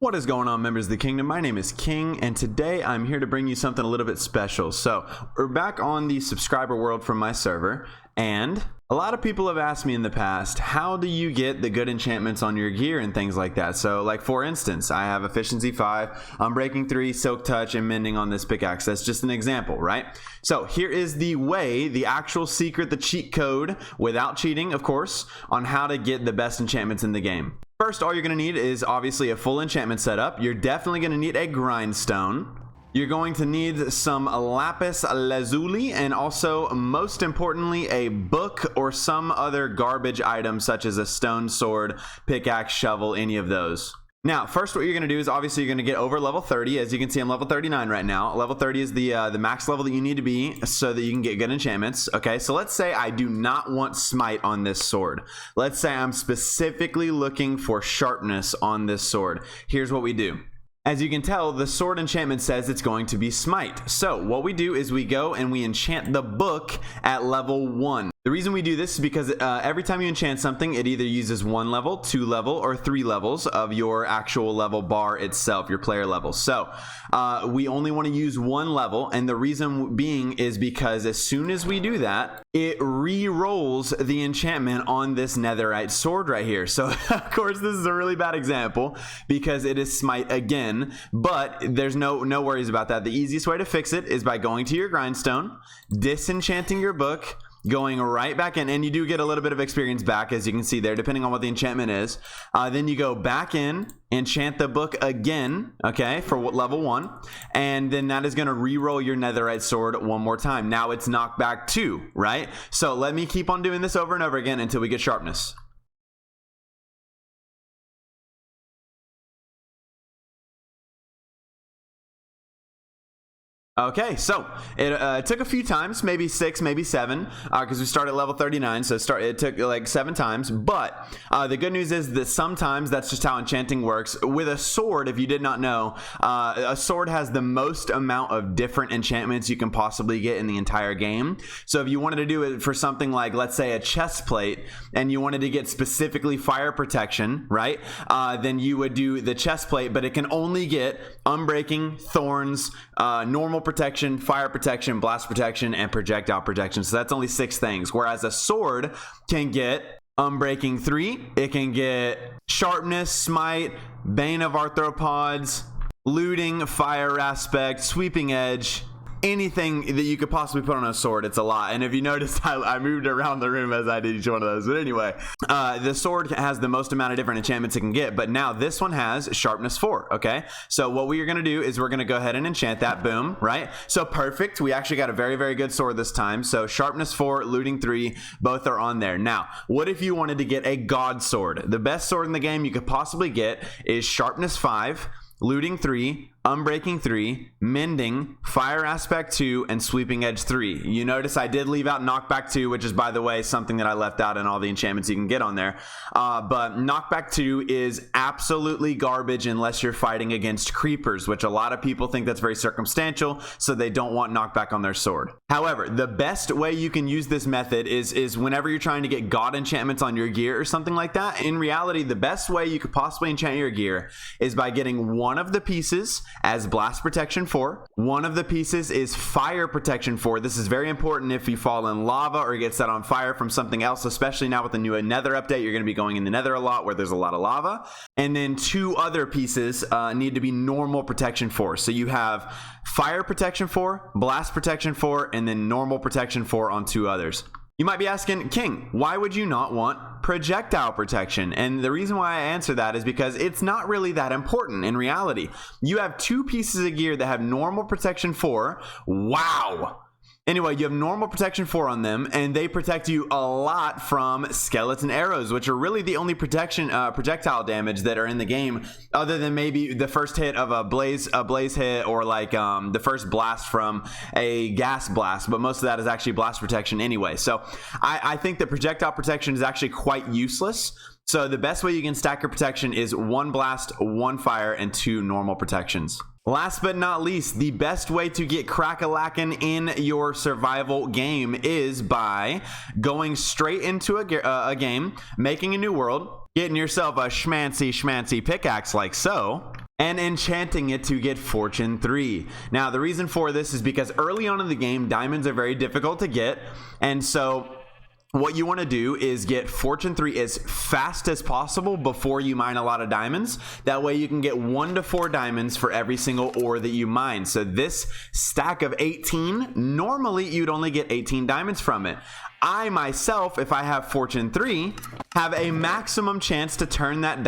What is going on, members of the kingdom? My name is King, and today I'm here to bring you something a little bit special. So we're back on the subscriber world from my server, and a lot of people have asked me in the past, how do you get the good enchantments on your gear and things like that? So like, for instance, I have efficiency 5, unbreaking 3, silk touch, and mending on this pickaxe. That's just an example, right? So here is the way, the actual secret, the cheat code, without cheating, of course, on how to get the best enchantments in the game. First, all you're going to need is obviously a full enchantment setup. You're definitely going to need a grindstone. You're going to need some lapis lazuli, and also, most importantly, a book or some other garbage item such as a stone sword, pickaxe, shovel, any of those. Now, first what you're going to do is obviously you're going to get over level 30. As you can see, I'm level 39 right now. Level 30 is the max level that you need to be so that you can get good enchantments. Okay, so let's say I do not want smite on this sword. Let's say I'm specifically looking for sharpness on this sword. Here's what we do. As you can tell, the sword enchantment says it's going to be smite. So what we do is we go and we enchant the book at level 1. The reason we do this is because every time you enchant something, it either uses 1 level, 2 level, or 3 levels of your actual level bar itself, your player level. So we only want to use 1 level, and the reason being is because as soon as we do that, it re-rolls the enchantment on this netherite sword right here. So of course this is a really bad example because it is smite again, but there's no worries about that. The easiest way to fix it is by going to your grindstone, disenchanting your book, going right back in, and you do get a little bit of experience back, as you can see there, depending on what the enchantment is. Then you go back in, enchant the book again, okay, for level 1, and then that is going to re-roll your netherite sword one more time. Now it's knockback 2, right? So let me keep on doing this over and over again until we get sharpness. Okay, so it took a few times, maybe 6, maybe 7, because we started at level 39, so it took like 7 times. But the good news is that sometimes that's just how enchanting works. With a sword, if you did not know, a sword has the most amount of different enchantments you can possibly get in the entire game. So if you wanted to do it for something like, let's say, a chest plate, and you wanted to get specifically fire protection, right? Then you would do the chest plate, but it can only get unbreaking, thorns, normal protection, fire protection, blast protection, and projectile protection. So that's only 6 things. Whereas a sword can get unbreaking 3, it can get sharpness, smite, bane of arthropods, looting, fire aspect, sweeping edge. Anything that you could possibly put on a sword, it's a lot. And if you noticed, I moved around the room as I did each one of those. But anyway, the sword has the most amount of different enchantments it can get. But now this one has sharpness 4, okay? So what we are going to do is we're going to go ahead and enchant that. Boom, right? So perfect. We actually got a very, very good sword this time. So sharpness 4, looting 3, both are on there. Now, what if you wanted to get a god sword? The best sword in the game you could possibly get is sharpness 5, looting 3, unbreaking 3, mending, fire aspect 2, and sweeping edge 3. You notice I did leave out knockback 2, which is, by the way, something that I left out in all the enchantments you can get on there. But knockback 2 is absolutely garbage unless you're fighting against creepers, which a lot of people think that's very circumstantial, so they don't want knockback on their sword. However, the best way you can use this method is whenever you're trying to get god enchantments on your gear or something like that. In reality, the best way you could possibly enchant your gear is by getting one of the pieces as blast protection 4. One of the pieces is fire protection 4. This is very important if you fall in lava or get set on fire from something else, especially now with the new nether update. You're going to be going in the nether a lot where there's a lot of lava. And then 2 other pieces need to be normal protection 4. So you have fire protection 4, blast protection 4, and then normal protection 4 on 2 others. You might be asking, King, why would you not want projectile protection? And the reason why I answer that is because it's not really that important in reality. You have 2 pieces of gear that have normal protection 4. Wow! Anyway, you have normal protection 4 on them, and they protect you a lot from skeleton arrows, which are really the only projectile damage that are in the game, other than maybe the first hit of a blaze hit, or like the first blast from a gas blast. But most of that is actually blast protection anyway. So I think that projectile protection is actually quite useless. So the best way you can stack your protection is 1 blast, 1 fire, and 2 normal protections. Last but not least, the best way to get crack-a-lackin' in your survival game is by going straight into a game, making a new world, getting yourself a schmancy pickaxe like so, and enchanting it to get Fortune 3. Now, the reason for this is because early on in the game, diamonds are very difficult to get, and so what you want to do is get Fortune 3 as fast as possible before you mine a lot of diamonds. That way you can get 1 to 4 diamonds for every single ore that you mine. So this stack of 18, normally you'd only get 18 diamonds from it. I myself, if I have Fortune 3, have a maximum chance to turn that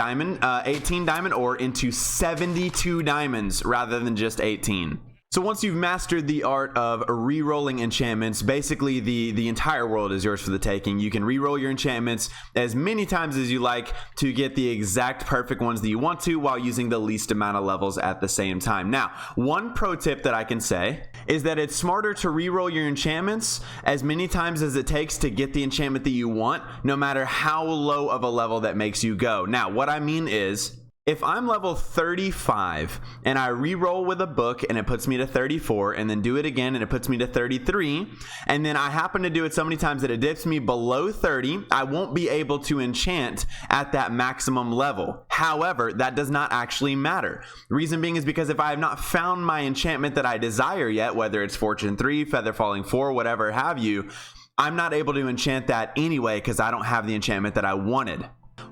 18 diamond ore into 72 diamonds rather than just 18. So once you've mastered the art of re-rolling enchantments, basically the entire world is yours for the taking. You can re-roll your enchantments as many times as you like to get the exact perfect ones that you want to while using the least amount of levels at the same time. Now, one pro tip that I can say is that it's smarter to re-roll your enchantments as many times as it takes to get the enchantment that you want, no matter how low of a level that makes you go. Now, what I mean is, if I'm level 35 and I re-roll with a book and it puts me to 34 and then do it again and it puts me to 33 and then I happen to do it so many times that it dips me below 30, I won't be able to enchant at that maximum level. However, that does not actually matter. Reason being is because if I have not found my enchantment that I desire yet, whether it's Fortune 3, Feather Falling 4, whatever have you, I'm not able to enchant that anyway because I don't have the enchantment that I wanted.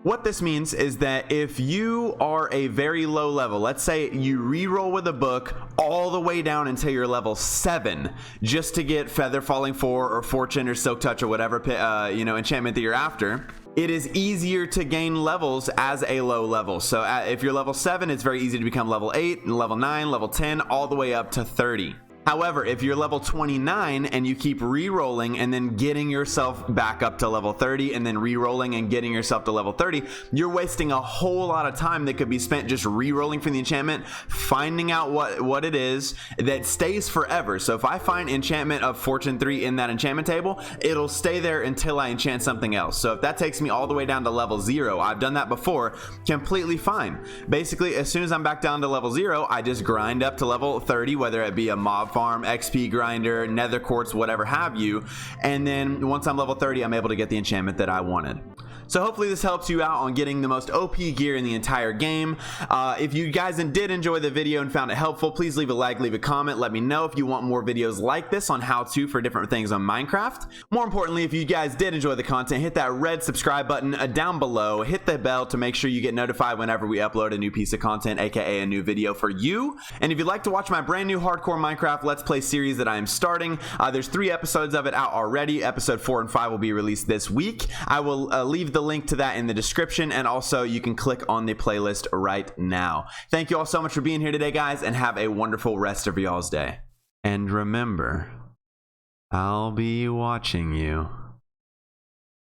What this means is that if you are a very low level, let's say you re-roll with a book all the way down until you're level 7 just to get Feather Falling 4 or Fortune or Silk Touch or whatever enchantment that you're after, it is easier to gain levels as a low level. So if you're level 7, it's very easy to become level 8, level 9, level 10, all the way up to 30. However, if you're level 29 and you keep re-rolling and then getting yourself back up to level 30 and then re-rolling and getting yourself to level 30, you're wasting a whole lot of time that could be spent just re-rolling for the enchantment, finding out what it is that stays forever. So if I find enchantment of Fortune 3 in that enchantment table, it'll stay there until I enchant something else. So if that takes me all the way down to level 0, I've done that before, completely fine. Basically, as soon as I'm back down to level 0, I just grind up to level 30, whether it be a mob farm, XP grinder, nether quartz, whatever have you, and then once I'm level 30, I'm able to get the enchantment that I wanted. So hopefully this helps you out on getting the most OP gear in the entire game. If you guys did enjoy the video and found it helpful, please leave a like, leave a comment. Let me know if you want more videos like this on how-to for different things on Minecraft. More importantly, if you guys did enjoy the content, hit that red subscribe button down below. Hit the bell to make sure you get notified whenever we upload a new piece of content, aka a new video for you. And if you'd like to watch my brand new hardcore Minecraft Let's Play series that I am starting, there's 3 episodes of it out already. Episode 4 and 5 will be released this week. I will leave the link to that in the description, and also you can click on the playlist right now. Thank you all so much for being here today, guys, and have a wonderful rest of y'all's day. And remember, I'll be watching you.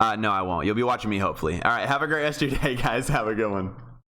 No, I won't. You'll be watching me, hopefully. All right, have a great rest of your day, guys. Have a good one.